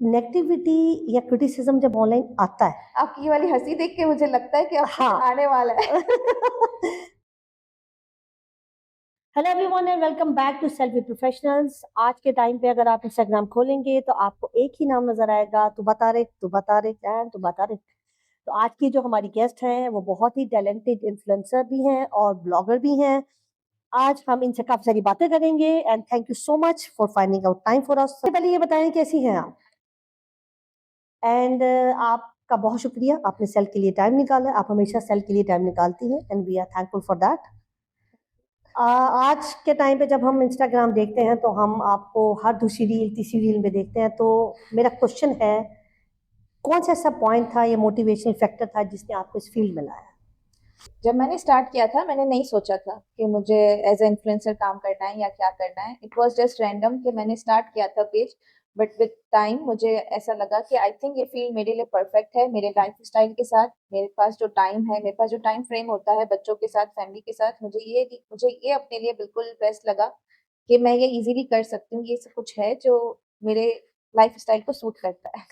Negativity या criticism जब online आता है, आपकी ये वाली हंसी देख के मुझे लगता है कि अब कुछ हाँ। आने वाला है। Hello everyone and welcome back to selfie professionals. आज के टाइम पे अगर आप इंस्टाग्राम खोलेंगे तो आपको एक ही नाम नजर आएगा, तू बता रे तू बता रे एंड तू बता रे। तो आज की जो हमारी गेस्ट हैं वो बहुत ही टैलेंटेड इन्फ्लुएंसर भी हैं और ब्लॉगर भी हैं। आज हम इनसे काफी सारी बातें करेंगे and thank you so much for finding out time for us. पहले ये बताएं कैसी हैं आप एंड आपका बहुत शुक्रिया, आपने सेल के लिए टाइम निकाला। आप हमेशा सेल के लिए टाइम निकालती हैं and we are thankful for that. आज के टाइम पे जब हम इंस्टाग्राम देखते हैं तो हम आपको हर दूसरी रील तीसरी रील में देखते हैं। तो मेरा क्वेश्चन है, कौन सा ऐसा पॉइंट था या मोटिवेशनल फैक्टर था जिसने आपको इस फील्ड में लाया? जब मैंने स्टार्ट किया था मैंने नहीं सोचा था कि मुझे एज ए इन्फ्लुएंसर काम करना है या क्या करना है। इट वाज जस्ट रैंडम कि मैंने स्टार्ट किया था पेज, बट विद टाइम मुझे ऐसा लगा कि आई थिंक ये फील्ड मेरे लिए परफेक्ट है। मेरे लाइफ स्टाइल के साथ, मेरे पास जो टाइम है, मेरे पास जो टाइम फ्रेम होता है बच्चों के साथ, फैमिली के साथ, मुझे ये अपने लिए बिल्कुल बेस्ट लगा कि मैं ये इजीली कर सकती हूँ। ये सब कुछ है जो मेरे लाइफ स्टाइल को सूट करता है।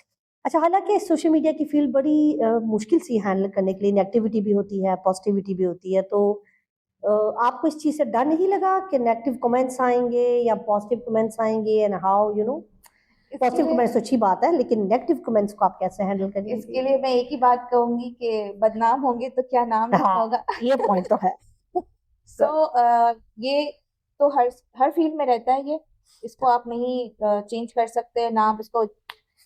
अच्छा, हालांकि सोशल मीडिया की फील्ड बड़ी मुश्किल सी हैंडल करने के लिए, नेगेटिविटी भी होती है पॉजिटिविटी भी होती है। तो अ, आपको इस चीज से डर नहीं लगा कि नेगेटिव कमेंट्स आएंगे या पॉजिटिव कमेंट्स आएंगे? एंड हाउ यू नो, इसके पॉजिटिव लिए कमेंट्स तो अच्छी बात है लेकिन नेगेटिव कमेंट्स को आप कैसे हैंडल करेंगे? इसके लिए मैं एक ही बात कहूंगी कि बदनाम होंगे तो क्या नाम हाँ, होगा। ये पॉइंट तो है। सो ये तो हर हर फील्ड में रहता है। ये इसको आप नहीं चेंज कर सकते, ना आप इसको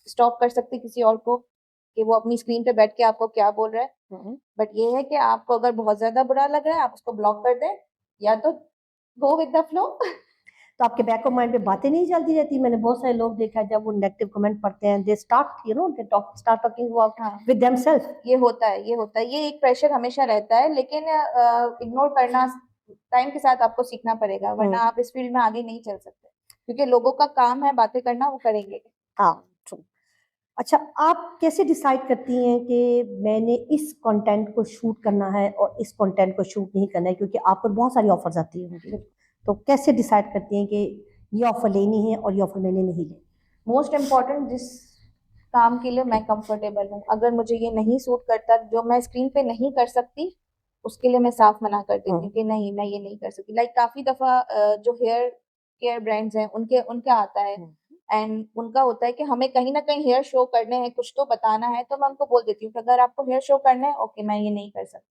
स्टॉप कर सकते किसी और को कि वो अपनी स्क्रीन पे बैठ के आपको क्या बोल रहा है। हम्म। बट ये है कि आपको अगर बहुत ज्यादा बुरा लग रहा है आप उसको ब्लॉक कर दें, या तो गो विद द फ्लो। तो आपके बैक ऑफ माइंड पे बातें नहीं चलती रहती? मैंने बहुत सारे लोग देखा है जब वो नेगेटिव कमेंट पढ़ते हैं, they start you know they talk start talking about हाँ, विद देमसेल्फ। ये होता है, ये एक प्रेशर हमेशा रहता है, लेकिन इग्नोर करना टाइम के साथ आपको सीखना पड़ेगा, वरना आप इस फील्ड में आगे नहीं चल सकते, क्योंकि लोगों का काम है बातें करना, वो करेंगे। हाँ, true। अच्छा, आप कैसे डिसाइड करती हैं कि मैंने इस कंटेंट को शूट करना है और इस कंटेंट को शूट नहीं करना है? क्योंकि आपको बहुत सारी ऑफर्स आती होंगी, तो कैसे डिसाइड करती हैं कि ये ऑफर लेनी है और ये ऑफर मैंने नहीं लेनी? मोस्ट इम्पोर्टेंट, जिस काम के लिए मैं कंफर्टेबल हूँ, अगर मुझे ये नहीं सूट करता, जो मैं स्क्रीन पे नहीं कर सकती, उसके लिए मैं साफ मना कर देती हूँ कि नहीं, मैं ये नहीं कर सकती। लाइक काफी दफा जो हेयर केयर ब्रांड्स हैं उनके उनका आता है, एंड उनका होता है कि हमें कहीं ना कहीं हेयर शो करने हैं, कुछ तो बताना है, तो मैं उनको बोल देती हूँ कि अगर आपको हेयर शो करना है, ओके, मैं ये नहीं कर सकती।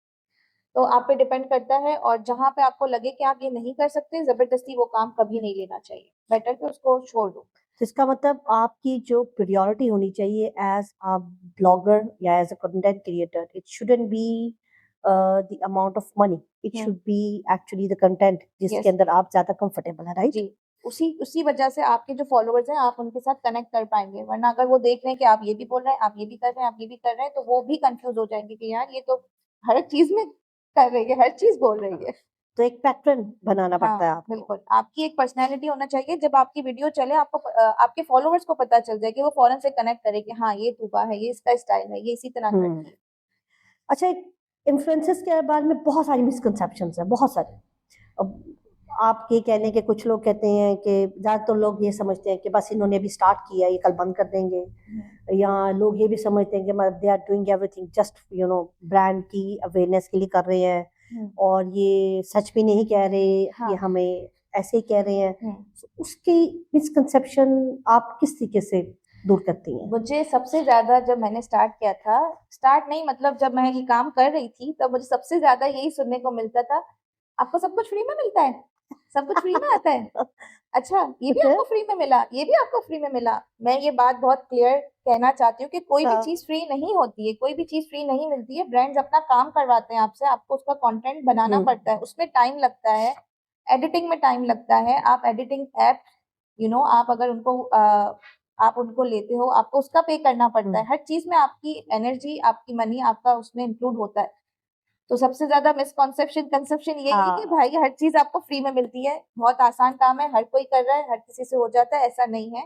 तो आप पे डिपेंड करता है, और जहां पे आपको लगे कि आप ये नहीं कर सकते, जबरदस्ती वो काम कभी नहीं लेना चाहिए, बेटर कि उसको छोड़ दो। तो इसका मतलब आपकी जो प्रायोरिटी होनी चाहिए एज अ ब्लॉगर या as a content creator, it shouldn't be the amount of money, it should be actually the content जिसके यस अंदर आप ज्यादा कंफर्टेबल है, राइट? जी, उसी उसी वजह से आपके जो फॉलोअर्स हैं आप उनके साथ कनेक्ट कर पाएंगे, वरना अगर वो देख रहे हैं कि आप ये भी बोल रहे हैं, आप ये भी कर रहे हैं, आप ये भी कर रहे हैं, तो वो भी कंफ्यूज हो जाएंगे कि यार ये तो हर चीज में कर रही है, हर चीज बोल रही है। तो एक पैटर्न बनाना पड़ता है हाँ आपको। बिल्कुल, आपकी एक पर्सनैलिटी होना चाहिए। जब आपकी वीडियो चले, आपको आपके फॉलोअर्स को पता चल जाए कि वो फौरन से कनेक्ट करे कि हाँ, ये तूबा है, ये इसका स्टाइल है, ये इसी तरह हम्म। करती है। अच्छा, इन्फ्लुएंसर्स के बारे में बहुत सारी मिसकंसेप्शंस हैं, बहुत सारे। अब आपके कहने के कुछ लोग कहते हैं कि ज़्यादातर लोग ये समझते हैं कि बस इन्होंने अभी स्टार्ट किया, ये कल बंद कर देंगे। या लोग ये भी समझते हैं कि मतलब they are doing everything just you know brand की अवेयरनेस के लिए कर रहे हैं, और ये सच भी नहीं कह रहे, ये हाँ। हमें ऐसे ही कह रहे हैं। हम्म। So, उसकी मिसकंसेप्शन आप किस तरीके से दूर करती हैं? मुझे सबसे ज्यादा, जब मैंने स्टार्ट किया था, स्टार्ट नहीं मतलब जब मैं ये काम कर रही थी, तब मुझे सबसे ज्यादा यही सुनने को मिलता था, आपको सब कुछ फ्री में मिलता है, सब कुछ फ्री में आता है। अच्छा, ये भी ओके। आपको फ्री में मिला, ये भी आपको फ्री में मिला। मैं ये बात बहुत क्लियर कहना चाहती हूँ कि कोई भी हाँ। चीज फ्री नहीं होती है, कोई भी चीज फ्री नहीं मिलती है। ब्रांड्स अपना काम करवाते हैं आपसे, आपको उसका कंटेंट बनाना पड़ता है, उसमें टाइम लगता है, एडिटिंग में टाइम लगता है। आप एडिटिंग ऐप, आप अगर आप उनको लेते हो, आपको उसका पे करना पड़ता है। हर चीज में आपकी एनर्जी, आपकी मनी, आपका उसमें इंक्लूड होता है। तो सबसे ज्यादा मिसकॉन्सेप्शन कंसेप्शन यही है कि हाँ। भाई हर चीज आपको फ्री में मिलती है, बहुत आसान काम है, हर कोई कर रहा है, हर किसी से हो जाता है, ऐसा नहीं है।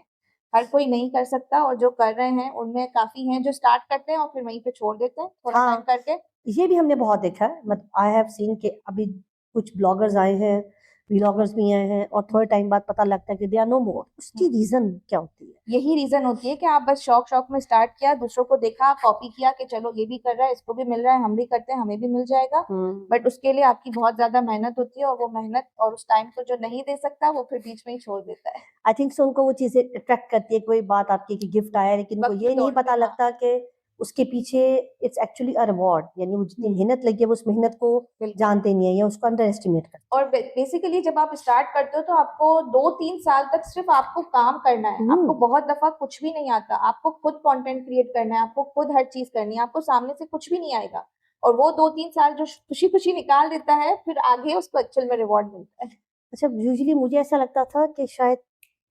हर कोई नहीं कर सकता, और जो कर रहे हैं उनमें काफी हैं जो स्टार्ट करते हैं और फिर वहीं पे छोड़ देते हैं थोड़ा टाइम हाँ, करके। ये भी हमने बहुत देखा है। मतलब आई हैव सीन के अभी कुछ ब्लॉगर्स आए हैं व्लॉगर्स भी आए हैं और थोड़े टाइम बाद पता लगता है कि दे आर नो मोर, उसकी रीजन क्या होती है? यही रीजन होती है कि आप बस शौक शौक में स्टार्ट किया, दूसरों को देखा, कॉपी किया कि चलो ये भी कर रहा है, इसको भी मिल रहा है, हम भी करते हैं, हमें भी मिल जाएगा। बट उसके लिए आपकी बहुत ज्यादा मेहनत होती है, और वो मेहनत और उस टाइम को जो नहीं दे सकता वो फिर बीच में ही छोड़ देता है। आई थिंक सो उनको वो चीजें अट्रैक्ट करती है। कोई बात आपकी कि गिफ्ट आया, लेकिन उनको वक्त ये के नहीं तौर पे, पता हाँ। लगता कि उसके पीछे इट्स एक्चुअली अ रिवॉर्ड, यानी वो जितनी हम्म, मेहनत लगी है वो उस मेहनत को बिल्कुल। जानते नहीं है या उसको अंडर एस्टिमेट करते और बेसिकली जब आप स्टार्ट करते हो तो आपको 2-3 साल तक सिर्फ आपको काम करना है, हैं। आपको बहुत दफा कुछ भी नहीं आता, आपको खुद कंटेंट क्रिएट करना है, आपको खुद हर चीज करनी है, आपको सामने से कुछ भी नहीं आएगा। और वो 2-3 साल जो खुशी खुशी निकाल देता है, फिर आगे उसको एक्चुअल में रिवॉर्ड मिलता है। अच्छा, यूजुअली मुझे ऐसा लगता था कि शायद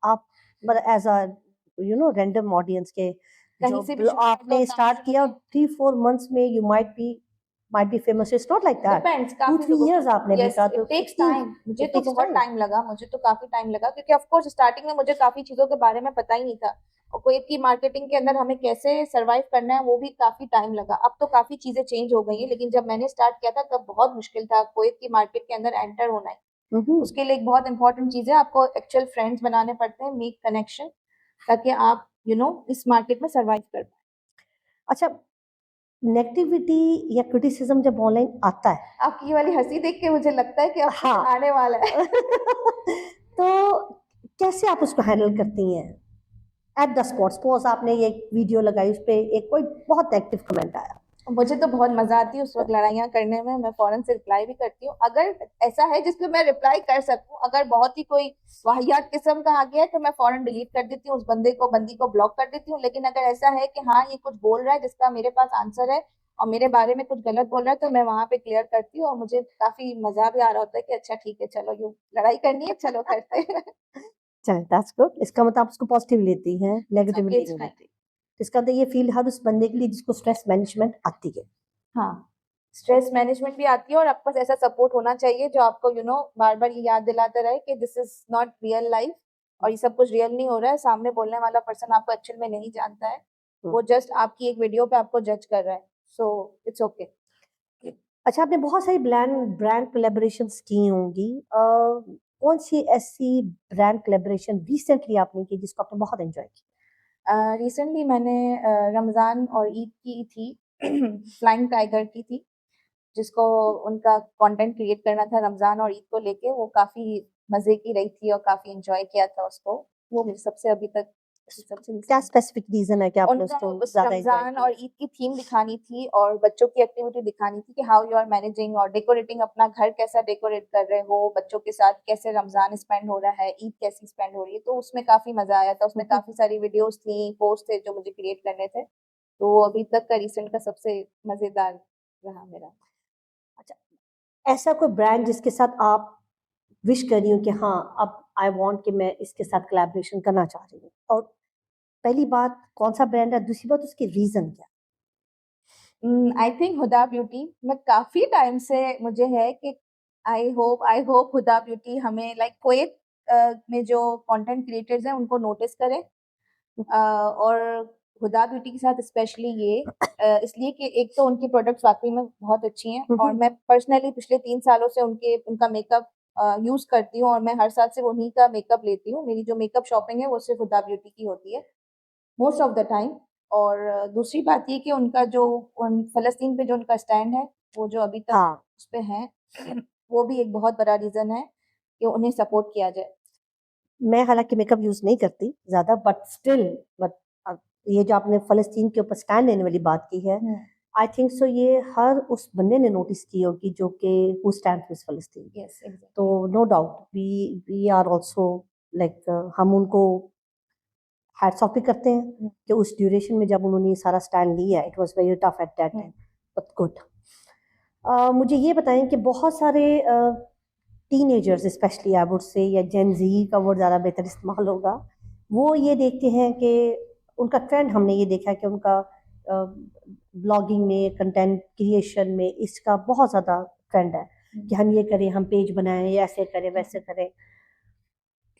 आप मतलब एज अ रैंडम ऑडियंस के कहीं जो से भी शुरू करते हो, आपने काम स्टार्ट शुरू किया करते 3-4 मंथ्स में you might be famous, it's not like हो, दैट। डिपेंड्स, टू काफी थ्री लोगों इयर्स को। आपने भी यस, कहा, इट तो टेक्स इतनी टाइम। मुझे इट तो टेक्स बहुत टाइम। टाइम लगा, मुझे तो काफी टाइम लगा, क्योंकि ऑफ कोर्स स्टार्टिंग में मुझे काफी चीजों के बारे में पता ही नहीं था, और कोई की मार्केटिंग के अंदर हमें कैसे सरवाइव करना है वो भी काफी टाइम लगा। अब तो काफी चीजें चेंज हो गई हैं, लेकिन जब मैंने स्टार्ट किया था तब बहुत मुश्किल था कोयत की मार्केट के अंदर एंटर होना है। उसके लिए एक बहुत इंपॉर्टेंट चीज है, आपको एक्चुअल फ्रेंड्स बनाने पड़ते हैं, मेक कनेक्शन, ताकि आप इस मार्केट में सरवाइव कर पाए। अच्छा, नेगेटिविटी या क्रिटिसिज्म जब ऑनलाइन आता है, आपकी ये वाली हंसी देख के मुझे लगता है कि अब कुछ हाँ, आने वाला है। तो कैसे आप उसको हैंडल करती हैं एट द स्पॉट? सपोज आपने ये वीडियो लगाई, उस पे एक कोई बहुत नेगेटिव कमेंट आया। मुझे तो बहुत मजा आती है उस वक्त लड़ाइयाँ करने में, मैं फौरन से रिप्लाई भी करती हूँ अगर ऐसा है जिसपे मैं रिप्लाई कर सकूं। अगर बहुत ही कोई वाहियात किस्म का आ गया है तो मैं फौरन डिलीट कर देती हूँ, उस बंदी को ब्लॉक कर देती हूँ। लेकिन अगर ऐसा है कि हाँ ये कुछ बोल रहा है जिसका मेरे पास आंसर है और मेरे बारे में कुछ गलत बोल रहा है, तो मैं वहां पे क्लियर करती हूँ, और मुझे काफी मजा भी आ रहा होता है कि अच्छा ठीक है, चलो यू लड़ाई करनी है, चलो करते हैं। चल, दैट्स गुड। इसका मतलब आप उसको पॉजिटिव लेती हैं, ओके, नेगेटिवली इट्स नहीं फाइन। लेती। इसका मतलब ये फील हर उस बंदे के लिए जिसको स्ट्रेस मैनेजमेंट आती है। हाँ, स्ट्रेस मैनेजमेंट भी आती है, और आपके पास ऐसा सपोर्ट होना चाहिए जो आपको बार बार ये याद दिलाता रहे कि this is not real life, और ये सब कुछ रियल नहीं हो रहा है। सामने बोलने वाला पर्सन आपको एक्चुअल में नहीं जानता है, वो जस्ट आपकी एक वीडियो पे आपको जज कर रहा है, सो इट्स ओके। अच्छा, आपने बहुत सारी ब्रांड ब्रांड कोलैबोरेशंस की होंगी। कौन सी ऐसी ब्रांड कोलैबोरेशन रिसेंटली आपने की जिसको आपने बहुत एंजॉय किया? रिसेंटली मैंने रमजान और ईद की थी। फ्लाइंग टाइगर की थी, जिसको उनका कंटेंट क्रिएट करना था रमजान और ईद को लेके। वो काफी मजे की रही थी और काफी एंजॉय किया था उसको। वो मुझे सबसे अभी तक सबसे क्या recent- स्पेसिफिक रीजन है कि आपने उनका उसको उस ज्यादा एंजॉय रमजान और किया? ईद की थीम दिखानी थी, और बच्चों की एक्टिविटी दिखानी थी कि हाउ यू आर मैनेजिंग और डेकोरेटिंग, अपना घर कैसा डेकोरेट कर रहे हो, बच्चों के साथ कैसे रमजान स्पेंड हो रहा है, ईद कैसी स्पेंड हो रही है। तो उसमें काफी मजा आया था, उसमें काफी सारी वीडियोस थी, पोस्ट थे जो मुझे क्रिएट करने थे। तो वो अभी तक का रिसेंट का सबसे मजेदार रहा मेरा। अच्छा, ऐसा कोई ब्रांड जिसके साथ आप विश कर रही हूँ कि हाँ, अब आई वांट कि मैं इसके साथ कोलैबोरेशन करना चाह रही हूँ, और पहली बात कौन सा ब्रांड है, दूसरी बात उसकी रीजन क्या? I think Huda Beauty. मैं काफी टाइम से मुझे है कि आई होप हुदा ब्यूटी हमें लाइक कुवैत में जो कंटेंट क्रिएटर्स हैं उनको नोटिस करें, और हुदा ब्यूटी के साथ स्पेशली ये इसलिए कि एक तो उनकी प्रोडक्ट्स वाकई में बहुत अच्छी हैं, और मैं पर्सनली पिछले 3 सालों से उनका मेकअप यूज करती हूँ, और मैं हर साल से उन्हीं का मेकअप लेती हूँ। मेरी जो मेकअप शॉपिंग है वो सिर्फ हुदा ब्यूटी की होती है मोस्ट ऑफ द टाइम। और दूसरी बात ये कि उनका जो फलस्तीन पे जो उनका स्टैंड है, वो जो अभी तक हाँ, उस पे है, वो भी एक बहुत बड़ा रीजन है कि उन्हें सपोर्ट किया जाए। मैं हालांकि मेकअप यूज नहीं करती ज्यादा, बट स्टिल, बट ये जो आपने फलस्तीन के ऊपर स्टैंड लेने वाली बात की है, आई थिंक सो ये हर उस बंदे ने नोटिस की होगी जो कि who stand with Palestine. Yes, exactly. तो no doubt we are also like, हम उनको हैट्स ऑफ भी करते हैं कि उस ड्यूरेशन में जब उन्होंने ये सारा स्टैंड लिया, it was very tough at that time, but good. मुझे ये बताएं कि बहुत सारे teenagers specially I would say, या जेन जी का वर्ड ज़्यादा बेहतर इस्तेमाल होगा, वो ये देखते हैं कि उनका ट्रेंड, हमने ये देखा है कि उनका ब्लॉगिंग में, कंटेंट क्रिएशन में इसका बहुत ज़्यादा ट्रेंड है कि हम ये करें, हम पेज बनाएं, ऐसे करें, वैसे करें।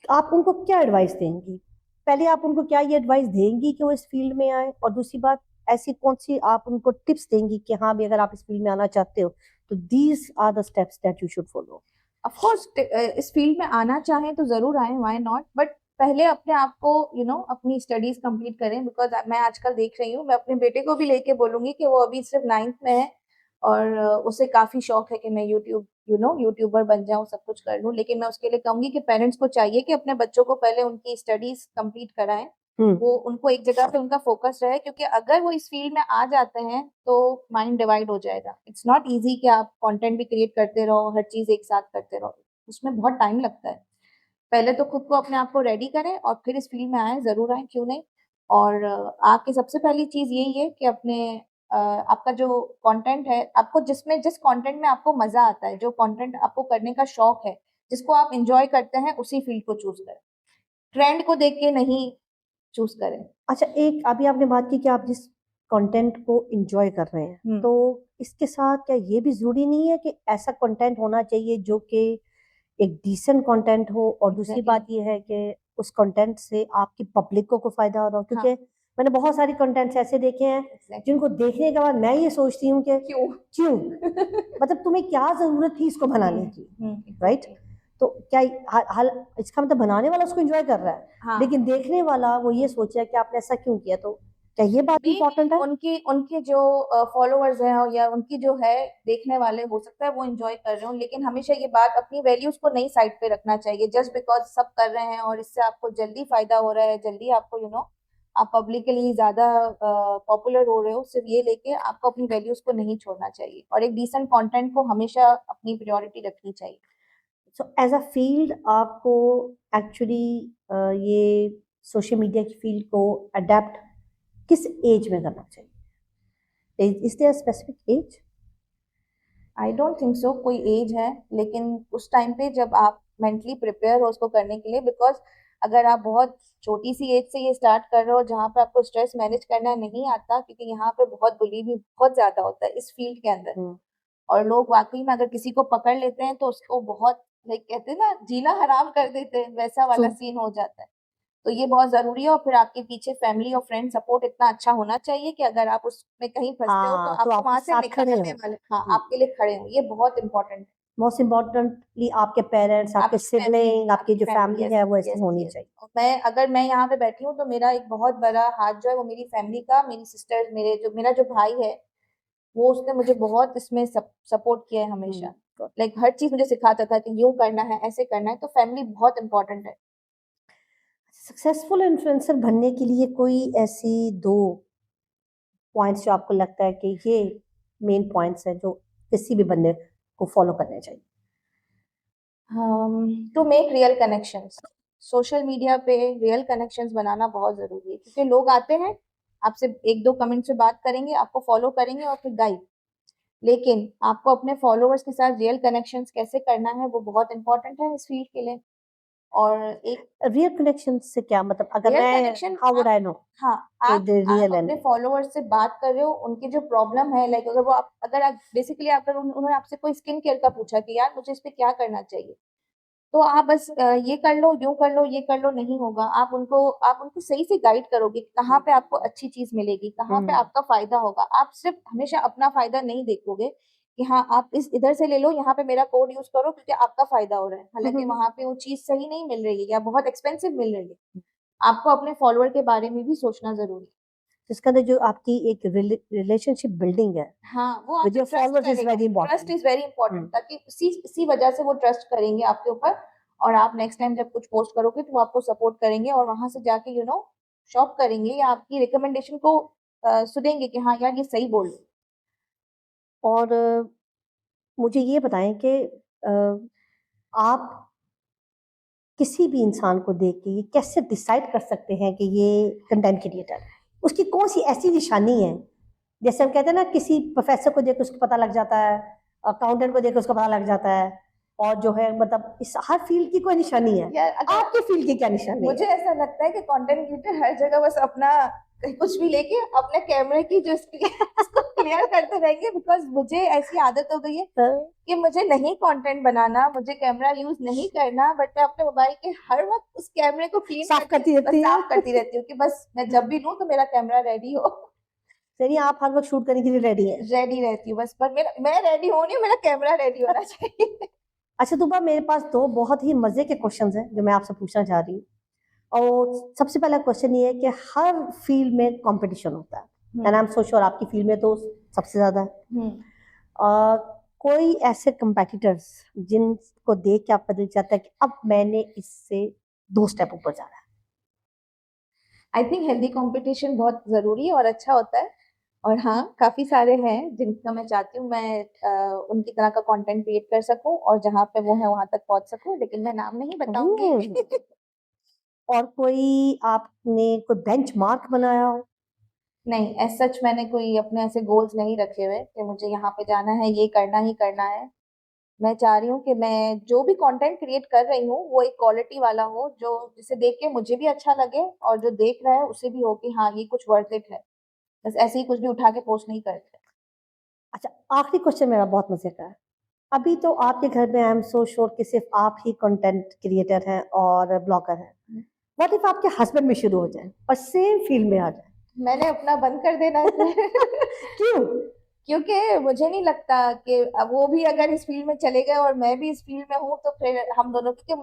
आप उनको क्या एडवाइस देंगी? पहले आप उनको क्या ये एडवाइस देंगी कि वो इस फील्ड में आए, और दूसरी बात ऐसी कौन सी आप उनको टिप्स देंगी कि हाँ भी अगर आप इस फील्ड में आना चाहते हो तो these are the steps that you should follow? Of course इस फील्ड में आना चाहें तो जरूर आए, व्हाई नॉट, बट पहले अपने आप को अपनी स्टडीज कंप्लीट करें। बिकॉज मैं आजकल देख रही हूँ, मैं अपने बेटे को भी लेके बोलूंगी कि वो अभी सिर्फ 9th में है और उसे काफी शौक है कि मैं यूट्यूबर बन जाऊं, सब कुछ कर लूं। लेकिन मैं उसके लिए कहूंगी कि पेरेंट्स को चाहिए कि अपने बच्चों को पहले उनकी स्टडीज कंप्लीट कराएं, वो उनको एक जगह पे उनका फोकस रहे, क्योंकि अगर वो इस फील्ड में आ जाते हैं तो माइंड डिवाइड हो जाएगा। इट्स नॉट इजी कि आप कंटेंट भी क्रिएट करते रहो, हर चीज एक साथ करते रहो, उसमें बहुत टाइम लगता है। पहले तो खुद को अपने आप को रेडी करें और फिर इस फील्ड में आए, जरूर आए, क्यों नहीं। और आके सबसे पहली चीज यही है कि अपने आपका जो कंटेंट है, आपको जिस कंटेंट में आपको मजा आता है, जो कंटेंट आपको करने का शौक है, जिसको आप एंजॉय करते हैं, उसी फील्ड को चूज करें। ट्रेंड को देख के नहीं चूज करें। अच्छा, एक अभी आपने बात की कि आप जिस कंटेंट को एंजॉय कर रहे हैं, तो इसके साथ क्या ये भी जरूरी नहीं है कि ऐसा कंटेंट होना चाहिए जो कि एक डिसेंट कंटेंट हो, और दूसरी Exactly. बात ये है कि उस कंटेंट से आपकी पब्लिक को फायदा हो रहा हो, क्योंकि हाँ, मैंने बहुत सारे कंटेंट्स ऐसे देखे हैं exactly. जिनको देखने के बाद मैं ये सोचती हूँ कि क्यों क्यों, मतलब तुम्हें क्या जरूरत थी इसको बनाने की, राइट? exactly. तो क्या हाल इसका मतलब बनाने वाला उसको एंजॉय कर रहा है, हाँ, लेकिन देखने वाला वो ये सोच रहा है कि आपने ऐसा क्यों किया, तो क्या ये बात भी इंपॉर्टेंट है? उनके उनके जो फॉलोअर्स हैं या उनकी जो है देखने वाले, हो सकता है वो एंजॉय कर रहे हो, लेकिन हमेशा ये बात, अपनी वैल्यूज को नहीं साइड पे रखना चाहिए जस्ट बिकॉज सब कर रहे हैं और इससे आपको जल्दी फायदा हो रहा है, जल्दी आपको आप पब्लिकली ज्यादा पॉपुलर हो रहे हो, सिर्फ ये लेके आपको अपनी वैल्यूज को नहीं छोड़ना चाहिए और एक डिसेंट कंटेंट को हमेशा अपनी प्रायोरिटी रखनी चाहिए। सो एज अ फील्ड आपको एक्चुअली ये सोशल मीडिया की फील्ड को अडेप्ट किस एज में करना चाहिए? Is there specific age? I don't think so कोई एज है, लेकिन उस टाइम पे जब आप मेंटली प्रिपेयर हो उसको करने के लिए। बिकॉज अगर आप बहुत छोटी सी एज से ये स्टार्ट कर रहे हो जहाँ पे आपको स्ट्रेस मैनेज करना नहीं आता, क्योंकि यहाँ पे बहुत बुली भी बहुत ज्यादा होता है इस फील्ड के अंदर, और लोग वाकई में अगर किसी को पकड़ लेते हैं तो उसको बहुत, लाइक कहते हैं ना, जीना हराम कर देते हैं, वैसा वाला सीन हो जाता है। तो ये बहुत जरूरी है, और फिर आपके पीछे फैमिली और फ्रेंड सपोर्ट इतना अच्छा होना चाहिए कि अगर आप उसमें कहीं फंसते हो तो हाँ, तो आपको आपके वहां से साथ खड़े निकालने हो। वाले, हाँ, आपके लिए खड़े हो, ये बहुत इंपॉर्टेंट है। मोस्ट इम्पोर्टेंटली आपके पेरेंट्स, आपके आपकी फैमिली, सिबलिंग, आपकी आपकी जो फैमिली, फैमिली यस है वो ऐसी यस होनी यस। चाहिए। अगर मैं यहाँ पे बैठी हूँ तो मेरा एक बहुत बड़ा हाथ जो है वो मेरी फैमिली का, मेरी सिस्टर, मेरा जो भाई है, वो उसने मुझे बहुत इसमें सपोर्ट किया है हमेशा। लाइक हर चीज मुझे सिखाता था कि यूं करना है, ऐसे करना है, तो फैमिली बहुत इंपॉर्टेंट है। सक्सेसफुल इन्फ्लुएंसर बनने के लिए कोई ऐसी दो पॉइंट्स जो आपको लगता है कि ये मेन पॉइंट्स हैं जो किसी भी बंदे को फॉलो करने चाहिए? To make real connections, social media पे रियल कनेक्शंस बनाना बहुत जरूरी है, क्योंकि लोग आते हैं आपसे एक दो कमेंट से बात करेंगे, आपको फॉलो करेंगे और फिर गायब। लेकिन आपको अपने फॉलोअर्स के साथ रियल कनेक्शंस कैसे करना है वो बहुत इंपॉर्टेंट है इस फील्ड के लिए। और एक रियल कनेक्शन से क्या मतलब, अगर रियल मैं, कनेक्शन, हाउ वुड आप, आई नो हाँ, कि आप द आप रियल एंड? अपने फॉलोअर्स से बात कर रहे हो, उनकी जो प्रॉब्लम है, लाइक अगर वो आप, अगर आप बेसिकली, अगर उन्होंने आपसे कोई स्किन केयर का पूछा कि यार मुझे इस पे क्या करना चाहिए, तो आप बस ये कर लो, यूं कर लो, ये कर लो, नहीं होगा। आप उनको सही से गाइड करोगे कि कहाँ पे आपको अच्छी चीज मिलेगी, कहाँ पे आपका फायदा होगा। आप सिर्फ हमेशा अपना फायदा नहीं देखोगे कि हाँ आप इस इधर से ले लो, यहाँ पे मेरा कोड यूज करो क्योंकि आपका फायदा हो रहा है, हालांकि वहां पे वो चीज सही नहीं मिल रही है या बहुत एक्सपेंसिव मिल रही है। आपको अपने फॉलोअर के बारे में भी सोचना जरूरी है। जिसका अंदर जो आपकी एक रिलेशनशिप बिल्डिंग है हाँ, वो विद आपसे योर ट्रस्ट फॉलोअर्स इज करेगा, very trust important. Is very important, ताकि इसी वजह से वो ट्रस्ट करेंगे आपके ऊपर, और आप नेक्स्ट टाइम जब कुछ पोस्ट करोगे तो वो आपको सपोर्ट करेंगे और वहां से जाके शॉप करेंगे या आपकी रिकमेंडेशन को सुनेंगे कि हाँ यार ये सही बोल रहे। और मुझे ये बताएं कि आप किसी भी इंसान को देख के ये कैसे डिसाइड कर सकते हैं कि ये कंटेंट क्रिएटर है? उसकी कौन सी ऐसी निशानी है? जैसे हम कहते हैं ना, किसी प्रोफेसर को देख के उसको पता लग जाता है, अकाउंटेंट को देख के उसको पता लग जाता है, और जो है मतलब इस हर फील्ड की कोई निशानी है। यार अगर आपके फील्ड की क्या निशानी मुझे है? ऐसा लगता है कि कंटेंट क्रिएटर हर जगह बस अपना कुछ भी लेके अपने कैमरे की जो उसको क्लियर करते रहेंगे, बिकॉज मुझे ऐसी आदत हो गई है हाँ, कि मुझे नहीं कंटेंट बनाना, मुझे कैमरा यूज नहीं करना, बट मैं अपने मोबाइल के हर वक्त उस कैमरे को क्लीन साफ करके करती बस रहती है। साफ करती रहती हूँ कि बस मैं जब भी लूँ तो मेरा कैमरा रेडी हो। यानी आप हर वक्त शूट करने के लिए रेडी हैं? रेडी रहती हूँ बस, पर मैं रेडी हो नहीं हूँ, मेरा कैमरा रेडी होना चाहिए। अच्छा तुबा, मेरे पास दो बहुत ही मजे के क्वेश्चंस हैं जो मैं आपसे पूछना चाह रही हूँ। और सबसे पहला क्वेश्चन ये है कि हर फील्ड में कंपटीशन होता है, and I am so sure आपकी फील्ड में तो सबसे ज्यादा है। कोई ऐसे कंपेटिटर्स जिनको देख के आपका दिल चाहता है कि अब मैंने इससे 2 स्टेप ऊपर जाना है? आई थिंक हेल्दी कंपटीशन बहुत जरूरी है और अच्छा होता है। और हाँ, काफी सारे हैं जिनका मैं चाहती हूँ मैं उनकी तरह का कंटेंट क्रिएट कर सकूं और जहाँ पे वो है वहां तक पहुंच सकूं, लेकिन मैं नाम नहीं बताऊंगी। और कोई आपने कोई बेंचमार्क बनाया हो? नहीं, एज सच मैंने कोई अपने ऐसे गोल्स नहीं रखे हुए कि मुझे यहाँ पे जाना है, ये करना ही करना है। मैं चाह रही हूँ कि मैं जो भी कंटेंट क्रिएट कर रही हूँ वो एक क्वालिटी वाला हो, जो जिसे देख के मुझे भी अच्छा लगे और जो देख रहा है उसे भी हो कि हाँ ये कुछ वर्थ इट है। बस ऐसे ही कुछ भी उठा के पोस्ट नहीं करते। अच्छा, आखिरी क्वेश्चन मेरा बहुत मजे का है। अभी तो आपके घर में आई एम सो श्योर कि सिर्फ आप ही कंटेंट क्रिएटर हैं और ब्लॉगर हैं। व्हाट इफ आपके हस्बैंड भी शुरू हो जाए और सेम फील्ड में आ जाए? मैंने अपना बंद कर देना है फिर। क्यों? क्योंकि मुझे नहीं लगता कि अब वो भी अगर इस फील्ड में चले गए और मैं भी इस फील्ड में हूँ तो फिर हम दोनों, क्योंकि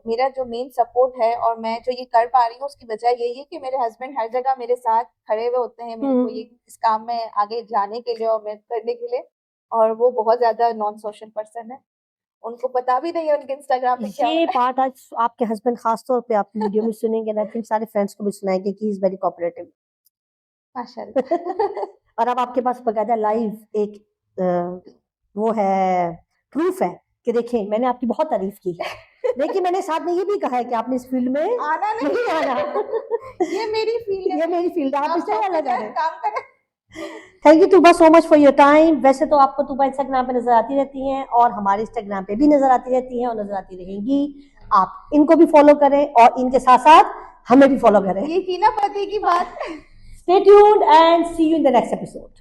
मेरा जो मेन सपोर्ट है और मैं जो ये कर पा रही हूँ उसकी वजह यही है कि मेरे हस्बैंड हर जगह मेरे साथ खड़े हुए होते हैं मेरे को ये इस काम में आगे जाने के लिए और मेहनत करने के लिए। और वो बहुत ज्यादा नॉन सोशल पर्सन है, उनको पता भी नहीं है उनके इंस्टाग्राम पे क्या हो ये रहा है। बात आज आपके हस्बैंड खास तौर पे आपकी वीडियो में सुनेंगे, आई थिंक सारे फ्रेंड्स को भी सुनाएंगे कि इज वेरी कोऑपरेटिव। माशाल्लाह। और अब आपके पास बकायदा लाइव एक वो है, प्रूफ है कि देखें मैंने आपकी बहुत तारीफ की है, लेकिन मैंने साथ में ये भी कहा है कि आपने इस फील्ड में आना नहीं आना। ये मेरी फील्ड है, ये मेरी फील्ड है, आप इससे आप अलग आ जाए रहे हैं। काम करें। Thank you तुबा so much for your time. वैसे तो आपको तुबा इंस्टाग्राम पे नजर आती रहती हैं और हमारे इंस्टाग्राम पे भी नजर आती रहती हैं और नजर आती रहेंगी। आप इनको भी फॉलो करें और इनके साथ साथ हमें भी फॉलो करें। ये की ना पति की बात। Stay tuned and see you in the next episode.